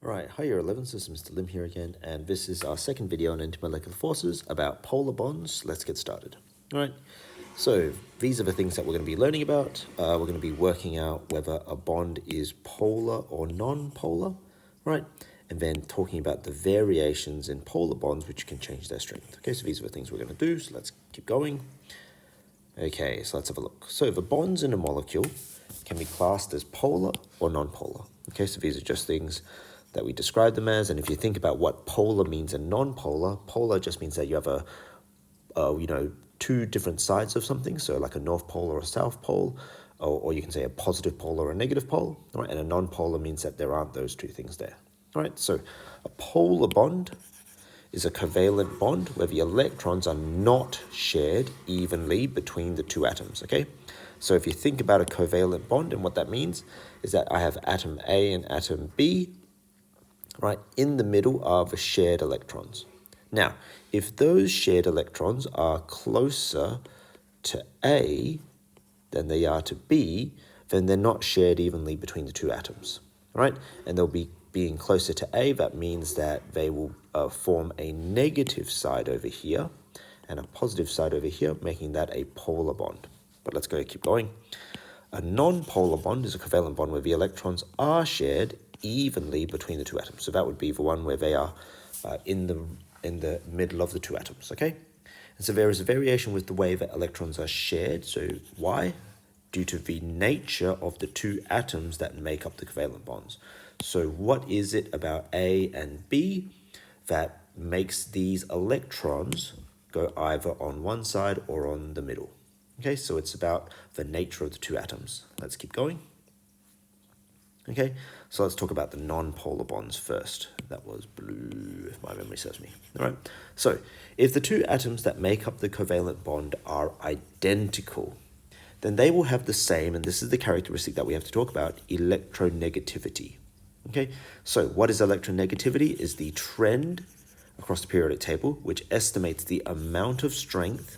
Alright, hi year 11s, this is Mr. Lim here again, and this is our second video on intermolecular forces about polar bonds. Let's get started. Alright, so these are the things that we're going to be learning about. We're going to be working out whether a bond is polar or non-polar, right? And then talking about the variations in polar bonds which can change their strength. Okay, so these are the things we're going to do, so let's keep going. Okay, so let's have a look. So the bonds in a molecule can be classed as polar or non-polar. Okay, so these are just things that we describe them as. And if you think about what polar means and non-polar, polar just means that you have two different sides of something. So like a north pole or a south pole, or you can say a positive pole or a negative pole, right? And a non-polar means that there aren't those two things there, right? So a polar bond is a covalent bond where the electrons are not shared evenly between the two atoms, okay? So if you think about a covalent bond, and what that means is that I have atom A and atom B, right? In the middle are the shared electrons. Now, if those shared electrons are closer to A than they are to B, then they're not shared evenly between the two atoms, right? And they'll be being closer to A, that means that they will form a negative side over here and a positive side over here, making that a polar bond. But let's keep going. A non-polar bond is a covalent bond where the electrons are shared evenly between the two atoms. So that would be the one where they are in the middle of the two atoms, okay? And so there is a variation with the way that electrons are shared. So why? Due to the nature of the two atoms that make up the covalent bonds. So what is it about A and B that makes these electrons go either on one side or on the middle? Okay, so it's about the nature of the two atoms. Let's keep going. Okay, so let's talk about the non-polar bonds first. That was blue, if my memory serves me. All right, so if the two atoms that make up the covalent bond are identical, then they will have the same, and this is the characteristic that we have to talk about, electronegativity. Okay, so what is electronegativity? Is the trend across the periodic table which estimates the amount of strength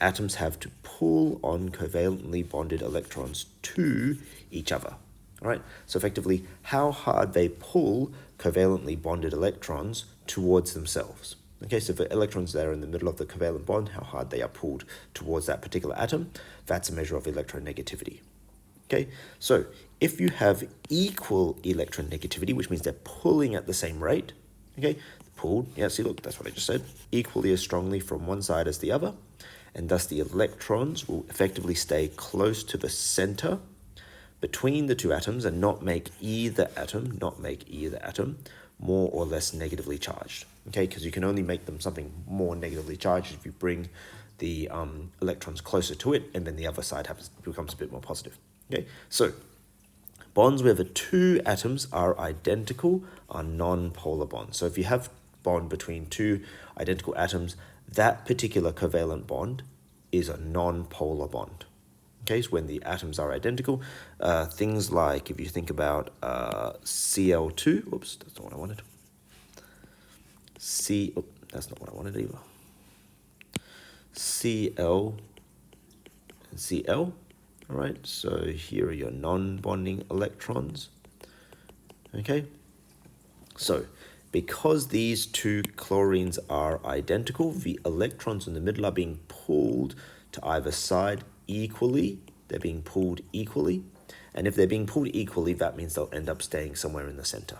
atoms have to pull on covalently bonded electrons to each other. All right, so effectively how hard they pull covalently bonded electrons towards themselves. Okay, so the electrons that are in the middle of the covalent bond, how hard they are pulled towards that particular atom, that's a measure of electronegativity. Okay, so if you have equal electronegativity, which means they're pulling at the same rate, okay, pulled, yeah, see, look, that's what I just said, equally as strongly from one side as the other, and thus the electrons will effectively stay close to the center between the two atoms and not make either atom more or less negatively charged, okay, because you can only make them something more negatively charged if you bring the electrons closer to it, and then the other side becomes a bit more positive. Okay, so bonds where the two atoms are identical are non-polar bonds. So if you have bond between two identical atoms, that particular covalent bond is a non-polar bond. Okay, so when the atoms are identical, things like, if you think about Cl2, oops, that's not what I wanted. That's not what I wanted either. Cl and Cl. All right, so here are your non-bonding electrons. Okay, so because these two chlorines are identical, the electrons in the middle are being pulled to either side equally. They're being pulled equally. And if they're being pulled equally, that means they'll end up staying somewhere in the center.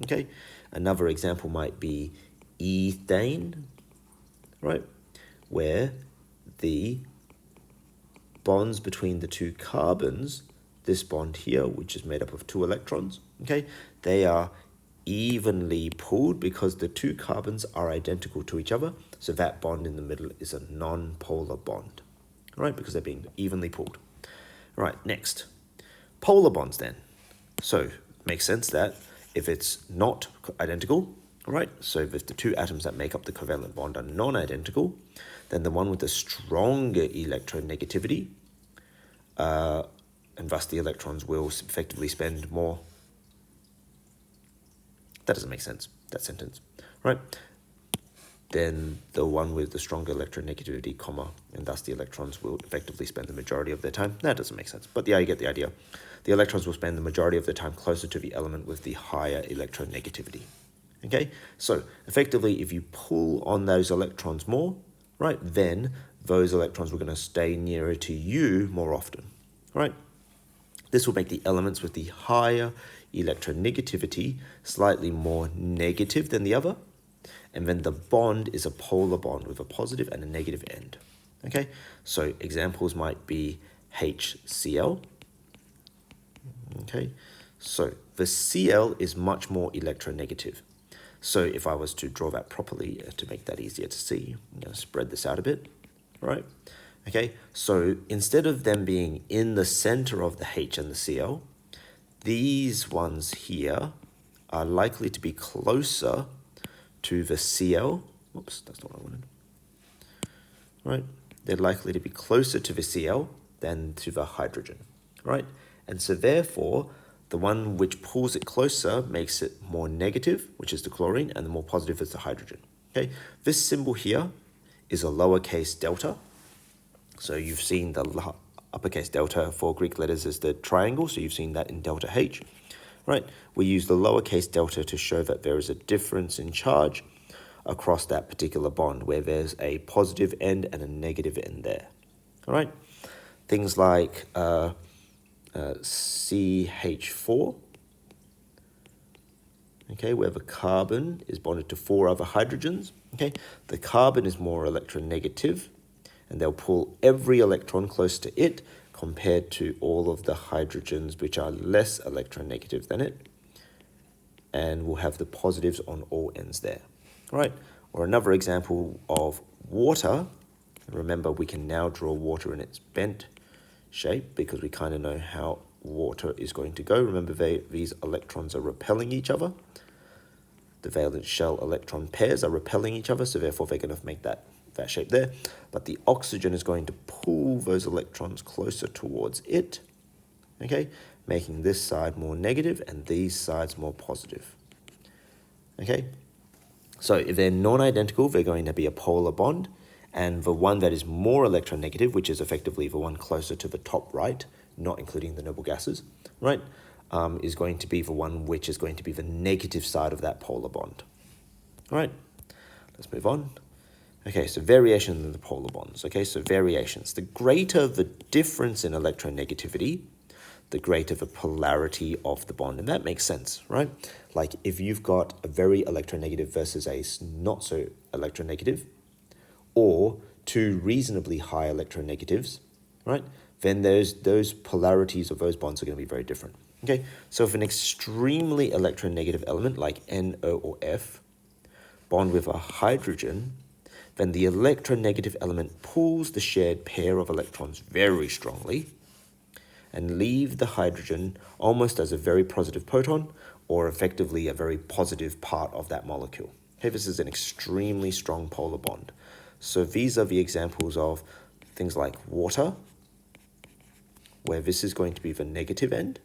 Okay, another example might be ethane, right, where the bonds between the two carbons, this bond here, which is made up of two electrons, okay, they are evenly pulled because the two carbons are identical to each other. So that bond in the middle is a non-polar bond, right, because they're being evenly pulled. Right, next, polar bonds then. So it makes sense that if it's not identical, right, so if the two atoms that make up the covalent bond are non-identical, then the one with the stronger electronegativity, and thus the electrons will effectively spend more. That doesn't make sense, that sentence, right? than the one with the stronger electronegativity, comma, and thus the electrons will effectively spend the majority of their time. That doesn't make sense, but yeah, you get the idea. The electrons will spend the majority of their time closer to the element with the higher electronegativity. Okay, so effectively, if you pull on those electrons more, right, then those electrons were going to stay nearer to you more often, right? This will make the elements with the higher electronegativity slightly more negative than the other, and then the bond is a polar bond with a positive and a negative end. Okay, so examples might be HCl. Okay, so the Cl is much more electronegative. So if I was to draw that properly to make that easier to see, I'm going to spread this out a bit, right? Okay, so instead of them being in the center of the H and the Cl, these ones here are likely to be closer to the Cl. Whoops, that's not what I wanted. Right, they're likely to be closer to the Cl than to the hydrogen, right? And so therefore, the one which pulls it closer makes it more negative, which is the chlorine, and the more positive is the hydrogen. Okay, this symbol here is a lowercase delta. So you've seen the uppercase delta for Greek letters as the triangle, so you've seen that in delta H, right? We use the lowercase delta to show that there is a difference in charge across that particular bond, where there's a positive end and a negative end there, all right? Things like CH4, okay, where the carbon is bonded to 4 other hydrogens, okay? The carbon is more electronegative, and they'll pull every electron close to it compared to all of the hydrogens which are less electronegative than it, and we'll have the positives on all ends there, right? Or another example of water. Remember, we can now draw water in its bent shape because we kind of know how water is going to go. Remember, these electrons are repelling each other. The valence shell electron pairs are repelling each other, so therefore they're going to make that shape there. But the oxygen is going to pull those electrons closer towards it, okay, making this side more negative and these sides more positive. Okay, so if they're non-identical, they're going to be a polar bond, and the one that is more electronegative, which is effectively the one closer to the top right, not including the noble gases, right, is going to be the one which is going to be the negative side of that polar bond. All right, let's move on. Okay, so variation in the polar bonds. Okay, so variations. The greater the difference in electronegativity, the greater the polarity of the bond. And that makes sense, right? Like if you've got a very electronegative versus a not so electronegative, or two reasonably high electronegatives, right? Then those polarities of those bonds are going to be very different. Okay, so if an extremely electronegative element like NO or F bond with a hydrogen, then the electronegative element pulls the shared pair of electrons very strongly and leave the hydrogen almost as a very positive proton, or effectively a very positive part of that molecule. Okay, this is an extremely strong polar bond. So these are the examples of things like water, where this is going to be the negative end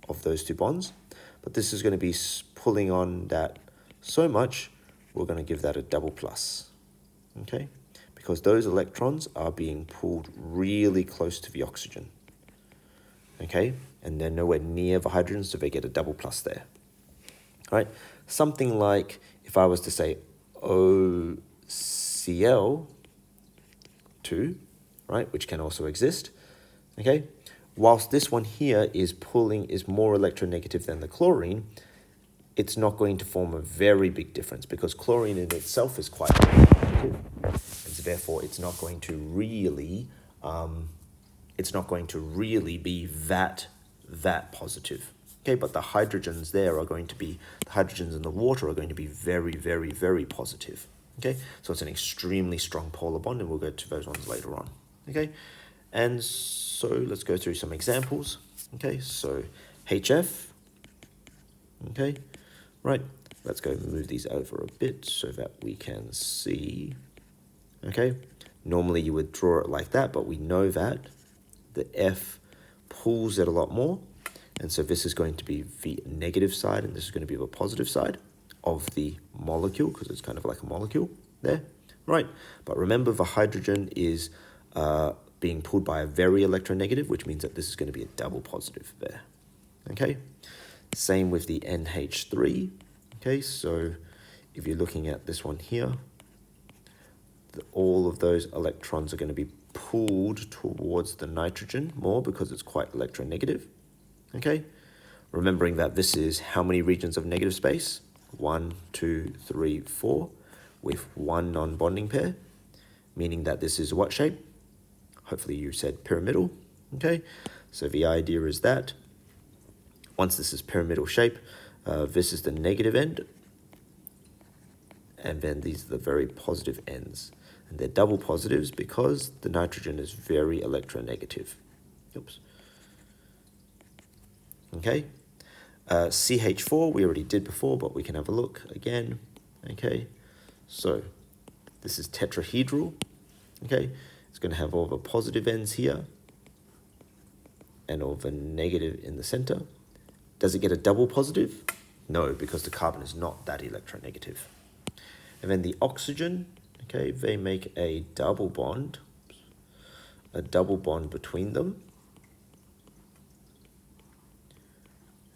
of those two bonds, but this is going to be pulling on that so much, we're going to give that a double plus. Okay, because those electrons are being pulled really close to the oxygen. Okay, and they're nowhere near the hydrogen, so they get a double plus there. All right, something like if I was to say OCl2, right, which can also exist. Okay, whilst this one here is more electronegative than the chlorine, it's not going to form a very big difference because chlorine in itself is quite electronegative, and so therefore it's not going to really be that positive. Okay, but the hydrogens there are going to be, the hydrogens in the water are going to be very, very, very positive. Okay, so it's an extremely strong polar bond, and we'll go to those ones later on. Okay, and so let's go through some examples. Okay, so HF. Okay, right, let's go move these over a bit so that we can see. Okay, normally you would draw it like that, but we know that the F pulls it a lot more, and so this is going to be the negative side, and this is going to be the positive side of the molecule, because it's kind of like a molecule. there, right? But remember, the hydrogen is being pulled by a very electronegative, which means that this is going to be a double positive there, okay? Same with the NH3, okay? So if you're looking at this one here, all of those electrons are going to be pulled towards the nitrogen more because it's quite electronegative, okay? Remembering that this is how many regions of negative space? 1, 2, 3, 4, with one non-bonding pair, meaning that this is what shape? Hopefully you said pyramidal, okay? So the idea is that once this is pyramidal shape, this is the negative end, and then these are the very positive ends. And they're double positives because the nitrogen is very electronegative. Oops. Okay. CH4 we already did before, but we can have a look again. Okay. So this is tetrahedral. Okay. It's going to have all the positive ends here and all the negative in the center. Does it get a double positive? No, because the carbon is not that electronegative. And then the oxygen, okay, they make a double bond between them.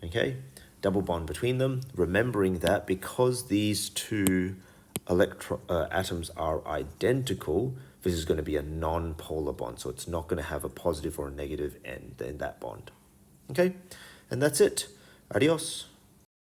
Okay, double bond between them, remembering that because these two atoms are identical, this is going to be a non-polar bond, so it's not going to have a positive or a negative end in that bond. Okay, and that's it. Adios.